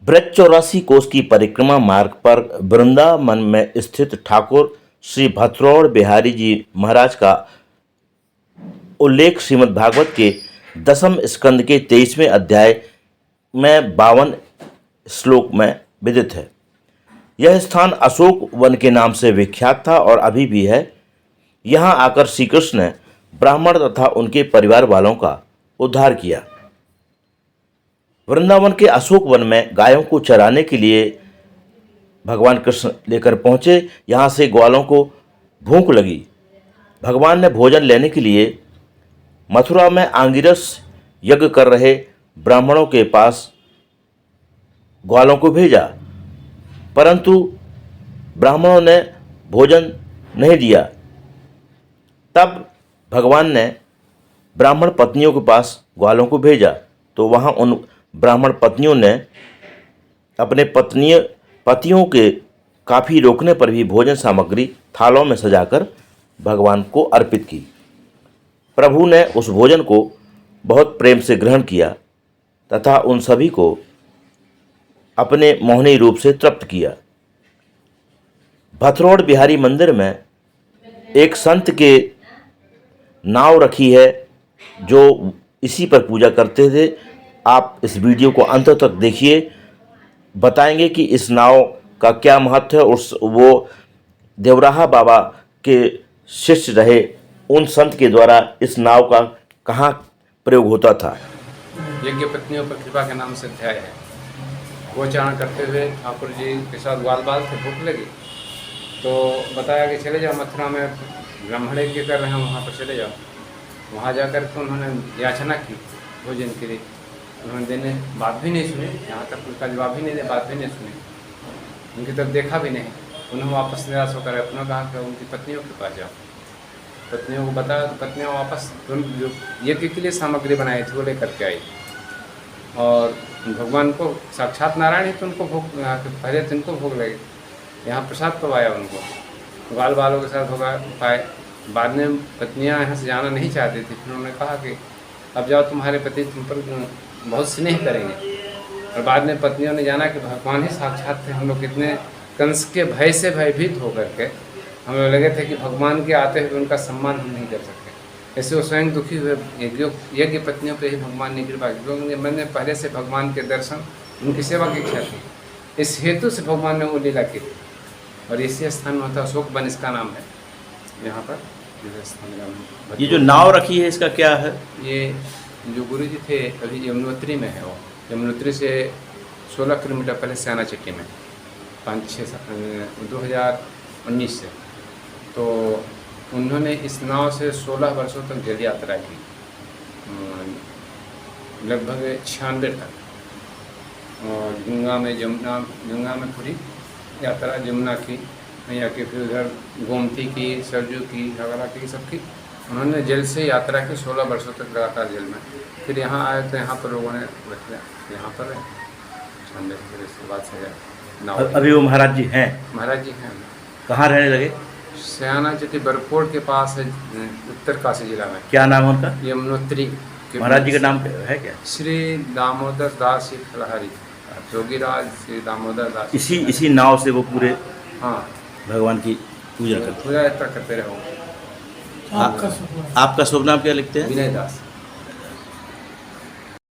ब्रज 84 कोस की परिक्रमा मार्ग पर वृंदावन में स्थित ठाकुर श्री भथरौड़ बिहारी जी महाराज का उल्लेख श्रीमद् भागवत के 10वें स्कंद के 23वें अध्याय में 52 श्लोक में विदित है। यह स्थान अशोक वन के नाम से विख्यात था और अभी भी है। यहाँ आकर श्री कृष्ण ने ब्राह्मण तथा उनके परिवार वालों का उद्धार किया। वृंदावन के अशोक वन में गायों को चराने के लिए भगवान कृष्ण लेकर पहुँचे। यहाँ से ग्वालों को भूख लगी। भगवान ने भोजन लेने के लिए मथुरा में आंगिरस यज्ञ कर रहे ब्राह्मणों के पास ग्वालों को भेजा, परंतु ब्राह्मणों ने भोजन नहीं दिया। तब भगवान ने ब्राह्मण पत्नियों के पास ग्वालों को भेजा, तो वहाँ उन ब्राह्मण पत्नियों ने अपने पतियों के काफ़ी रोकने पर भी भोजन सामग्री थालों में सजाकर भगवान को अर्पित की। प्रभु ने उस भोजन को बहुत प्रेम से ग्रहण किया तथा उन सभी को अपने मोहनी रूप से तृप्त किया। भथरौड़ बिहारी मंदिर में एक संत के नाव रखी है जो इसी पर पूजा करते थे। आप इस वीडियो को अंत तक देखिए, बताएंगे कि इस नाव का क्या महत्व है। वो देवराहा बाबा के शिष्य रहे, उन संत के द्वारा इस नाव का कहाँ प्रयोग होता था। यज्ञ पत्नियों पर कृपा के नाम से अध्याय है। गोचारण करते हुए ठाकुर जी के साथ बाल थे, भूख लगी तो बताया कि चले जाओ मथुरा में ब्राह्मण यज्ञ कर रहे हैं, वहाँ पर चले जाओ। वहाँ जाकर के उन्होंने याचना की भोजन के लिए। उन्होंने देने बात भी नहीं सुनी, यहाँ तक उनका जवाब भी नहीं दे, बात भी नहीं सुनी, उनकी तरफ देखा भी नहीं। उन्होंने वापस निराश होकर अपना कहा कि उनकी पत्नियों के पास जाओ। पत्नियों को बताया तो पत्नियों वापस जो यज्ञ के लिए सामग्री बनाई थी वो लेकर के आई। और भगवान को साक्षात नारायण ही तो उनको भोग, पहले तो उनको भोग लगे, यहाँ प्रसाद पवाया उनको, बाल बालों के साथ होगा पाए। बाद में पत्नियाँ यहाँ से जाना नहीं चाहती थी, फिर उन्होंने कहा कि अब जाओ, तुम्हारे पति तुम पर बहुत स्नेह करेंगे। और बाद में पत्नियों ने जाना कि भगवान ही साक्षात थे। हम लोग कितने कंस के भय से भयभीत होकर के हम लोग लगे थे कि भगवान के आते हुए उनका सम्मान हम नहीं कर सकते। ऐसे वो स्वयं दुखी हुए। यज्ञ पत्नियों पर ही भगवान ने कृपा की, क्योंकि मैंने पहले से भगवान के दर्शन, उनकी सेवा की इच्छा थी। इस हेतु से भगवान ने वो लीला की थी। और इसी स्थान में होता अशोक वन, इसका नाम है। यहाँ पर स्थान का नाम, ये जो नाव रखी है इसका क्या है? ये जो गुरु जी थे अभी यमुनोत्री में है। वो यमुनोत्री से 16 किलोमीटर पहले स्याना चट्टी में 2019 से। तो उन्होंने इस नाव से 16 वर्षों तक जल यात्रा की, लगभग 96 तक। और गंगा में पूरी यात्रा जमुना की, मैया की, फिर उधर गोमती की, सरजू की, घाघरा की, सबकी उन्होंने जल से यात्रा की 16 वर्षों तक लगातार जल में। फिर यहाँ आए तो यहाँ पर लोगों ने रख यहाँ पर रहे। फिर इसके बाद से नाव। अभी वो महाराज जी हैं? महाराज जी हैं। कहाँ रहने लगे? स्याना चट्टी बरकोट के पास है, उत्तरकाशी जिला में। क्या नाम है उनका? यमुनोत्री। महाराज जी का नाम है क्या? श्री दामोदर दास जी खलहारी, योगीराज श्री दामोदर दास। इसी नाव से वो पूरे हाँ भगवान की पूजा करते पूजा यात्रा करते रहो। आपका शुभ नाम क्या लिखते हैं? विनय दास।